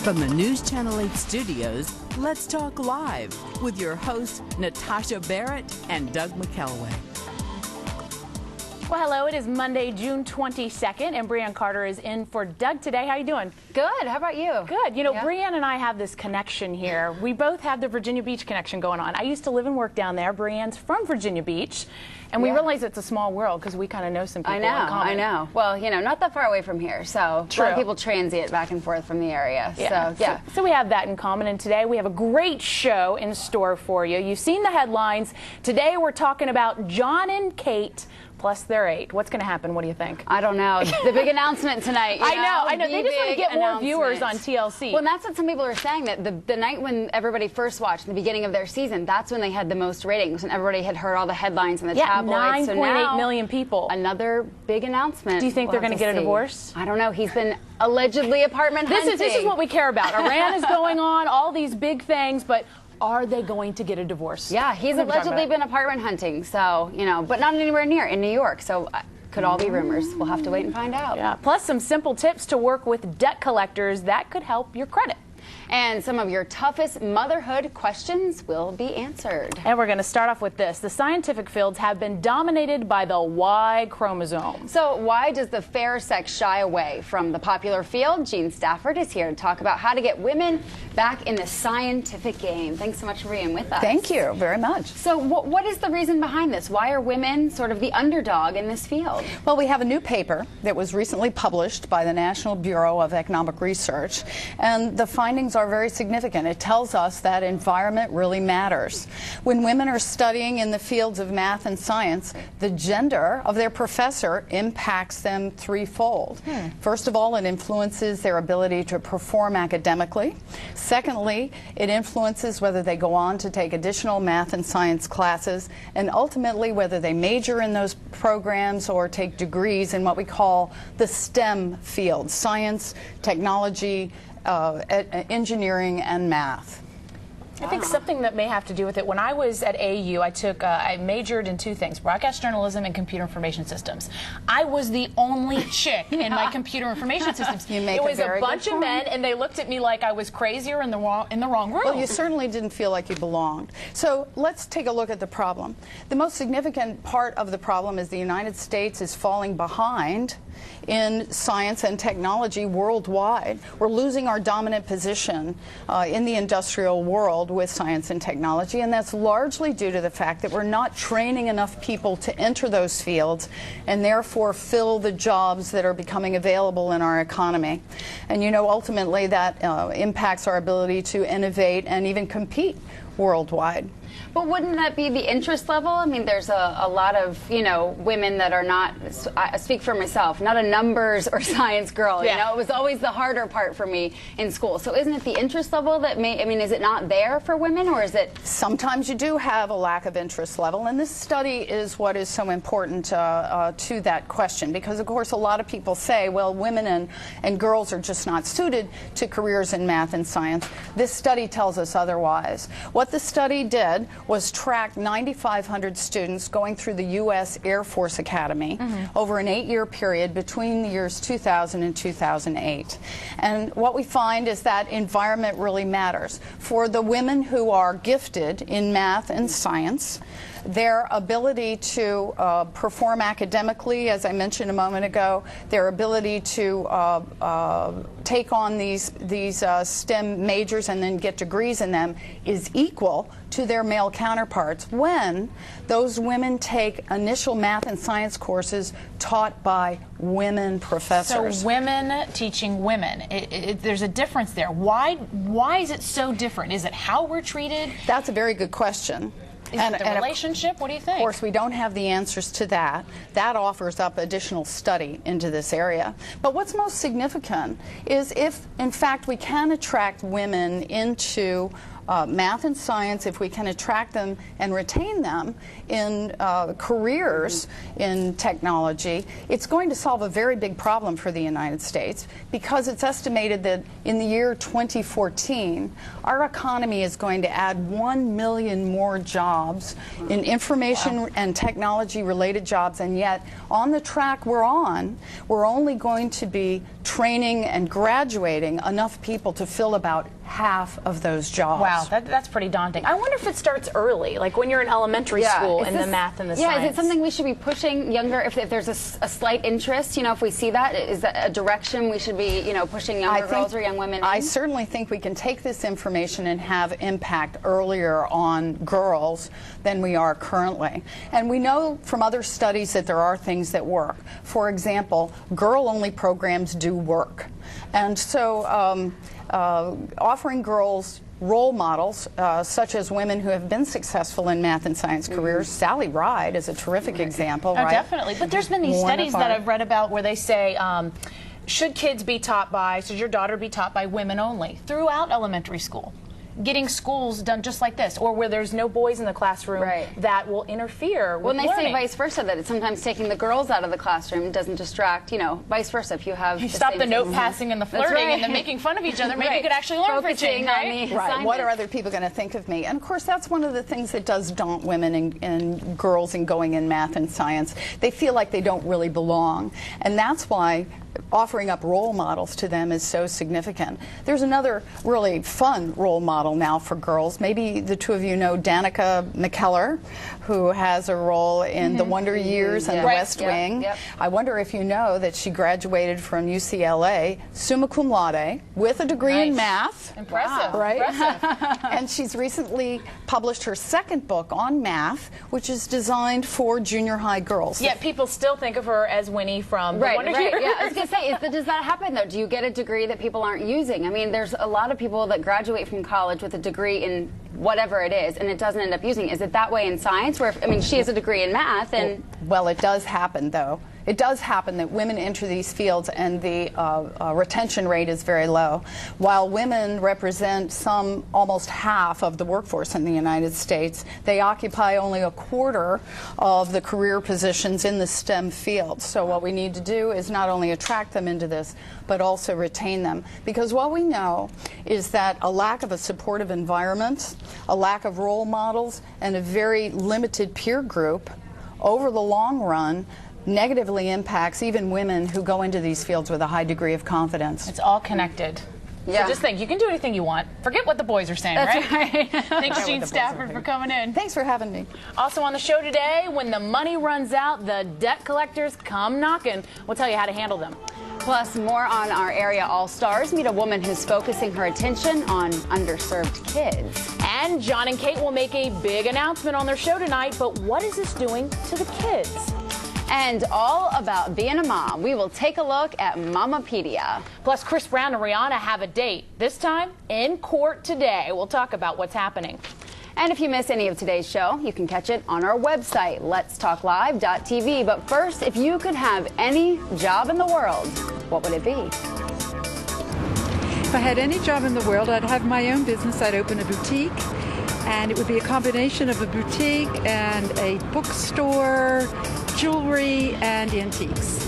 From the News Channel 8 studios, let's talk live with your hosts, Natasha Barrett and Doug McKelway. Well, hello. It is Monday, June 22nd, and Brianne Carter is in for Doug today. How are you doing? Good. How about you? Good. You know, Brianne and I have this connection here. We both have the Virginia Beach connection going on. I used to live and work down there. Brianne's from Virginia Beach, and we realize it's a small world because we kind of know some people in common. I know. Well, you know, not that far away from here, so True. A lot of people transient back and forth from the area. So we have that in common, and today we have a great show in store for you. You've seen the headlines. Today we're talking about John and Kate plus their 8. What's going to happen? What do you think? I don't know. The big announcement tonight. I know. They just want to get more viewers on TLC. Well, that's what some people are saying, that the night when everybody first watched the beginning of their season, that's when they had the most ratings, and everybody had heard all the headlines in the tabloids. 9.8 million people. Another big announcement. Do you think they're going to get a divorce? I don't know. He's been allegedly apartment hunting. This is what we care about. Iran is going on, all these big things, but are they going to get a divorce? Yeah, he's allegedly been apartment hunting, so, you know, but not anywhere near, in New York, so could all be rumors. We'll have to wait and find out. Yeah, plus some simple tips to work with debt collectors that could help your credit. And some of your toughest motherhood questions will be answered. And we're going to start off with this. The scientific fields have been dominated by the Y chromosome. So why does the fair sex shy away from the popular field? Jean Stafford is here to talk about how to get women back in the scientific game. Thanks so much for being with us. Thank you very much. So what is the reason behind this? Why are women sort of the underdog in this field? Well, we have a new paper that was recently published by the National Bureau of Economic Research, and the findings are very significant. It tells us that environment really matters. When women are studying in the fields of math and science, the gender of their professor impacts them threefold. First of all, it influences their ability to perform academically. Secondly, it influences whether they go on to take additional math and science classes, and ultimately whether they major in those programs or take degrees in what we call the STEM fields: science, technology, engineering, and math. I think something that may have to do with it. When I was at AU, I majored in two things: broadcast journalism and computer information systems. I was the only chick in my computer information systems. It was a bunch of men, and they looked at me like I was crazy or in the wrong room. Well, you certainly didn't feel like you belonged. So let's take a look at the problem. The most significant part of the problem is the United States is falling behind in science and technology worldwide. We're losing our dominant position in the industrial world with science and technology, and that's largely due to the fact that we're not training enough people to enter those fields and therefore fill the jobs that are becoming available in our economy. And you know, ultimately that impacts our ability to innovate and even compete worldwide. But wouldn't that be the interest level? I mean, there's a lot of, you know, women that are not, I speak for myself, not a numbers or science girl. You know, it was always the harder part for me in school. So isn't it the interest level that is it not there for women, or is it? Sometimes you do have a lack of interest level, and this study is what is so important to that question, because of course a lot of people say, well, women and girls are just not suited to careers in math and science. This study tells us otherwise. What the study did was track 9,500 students going through the U.S. Air Force Academy over an 8-year period between the years 2000 and 2008. And what we find is that environment really matters. For the women who are gifted in math and science, their ability to perform academically, as I mentioned a moment ago, their ability to take on these STEM majors and then get degrees in them is equal to their male counterparts when those women take initial math and science courses taught by women professors. So women teaching women, there's a difference there. Why is it so different? Is it how we're treated? That's a very good question. Is it the relationship? What do you think? Of course, we don't have the answers to that. That offers up additional study into this area. But what's most significant is if, in fact, we can attract women into math and science, if we can attract them and retain them in careers in technology, it's going to solve a very big problem for the United States, because it's estimated that in the year 2014, our economy is going to add 1 million more jobs in information and technology-related jobs, and yet on the track we're on, we're only going to be training and graduating enough people to fill about half of those jobs. Wow, that's pretty daunting. I wonder if it starts early, like when you're in elementary school in the math and the science. Yeah, is it something we should be pushing younger, if there's a slight interest, you know, if we see that, is that a direction we should be, you know, pushing younger girls or young women in? I certainly think we can take this information and have impact earlier on girls than we are currently. And we know from other studies that there are things that work. For example, girl-only programs do work. And so offering girls role models, such as women who have been successful in math and science careers. Sally Ride is a terrific example, right? Definitely. But there's been these studies that I've read about where they say, should kids be taught by, should your daughter be taught by women only throughout elementary school? Getting schools done just like this, or where there's no boys in the classroom that will interfere with learning. Well, they say vice versa, that it's sometimes taking the girls out of the classroom doesn't distract, you know, vice versa. If you have stop the note passing and the flirting and the making fun of each other, maybe you could actually learn for a change, right? What are other people going to think of me? And of course, that's one of the things that does daunt women and girls in going in math and science. They feel like they don't really belong, and that's why offering up role models to them is so significant. There's another really fun role model now for girls. Maybe the two of you know Danica McKellar, who has a role in The Wonder Years and The West Wing. I wonder if you know that she graduated from UCLA summa cum laude with a degree in math. Impressive. Right? Impressive. And she's recently published her second book on math, which is designed for junior high girls. Yet people still think of her as Winnie from The Wonder Years. Yeah, I was going to say, does that happen, though? Do you get a degree that people aren't using? I mean, there's a lot of people that graduate from college with a degree in whatever it is, and it doesn't end up using it. Is it that way in science, where, I mean, she has a degree in math, and... Well, it does happen, though. It does happen that women enter these fields and the retention rate is very low. While women represent almost half of the workforce in the United States, they occupy only a quarter of the career positions in the STEM field. So what we need to do is not only attract them into this, but also retain them. Because what we know is that a lack of a supportive environment, a lack of role models, and a very limited peer group, over the long run, negatively impacts even women who go into these fields with a high degree of confidence. It's all connected. Yeah. So just think, you can do anything you want. Forget what the boys are saying, right? Thanks, Jean Stafford, for coming in. Thanks for having me. Also on the show today, when the money runs out, the debt collectors come knocking. We'll tell you how to handle them. Plus, more on our area all-stars. Meet a woman who's focusing her attention on underserved kids. And John and Kate will make a big announcement on their show tonight, but what is this doing to the kids? And all about being a mom. We will take a look at Mamapedia. Plus, Chris Brown and Rihanna have a date, this time in court today. We'll talk about what's happening. And if you miss any of today's show, you can catch it on our website, letstalklive.tv. But first, if you could have any job in the world, what would it be? If I had any job in the world, I'd have my own business. I'd open a boutique, and it would be a combination of a boutique and a bookstore, jewelry, and antiques.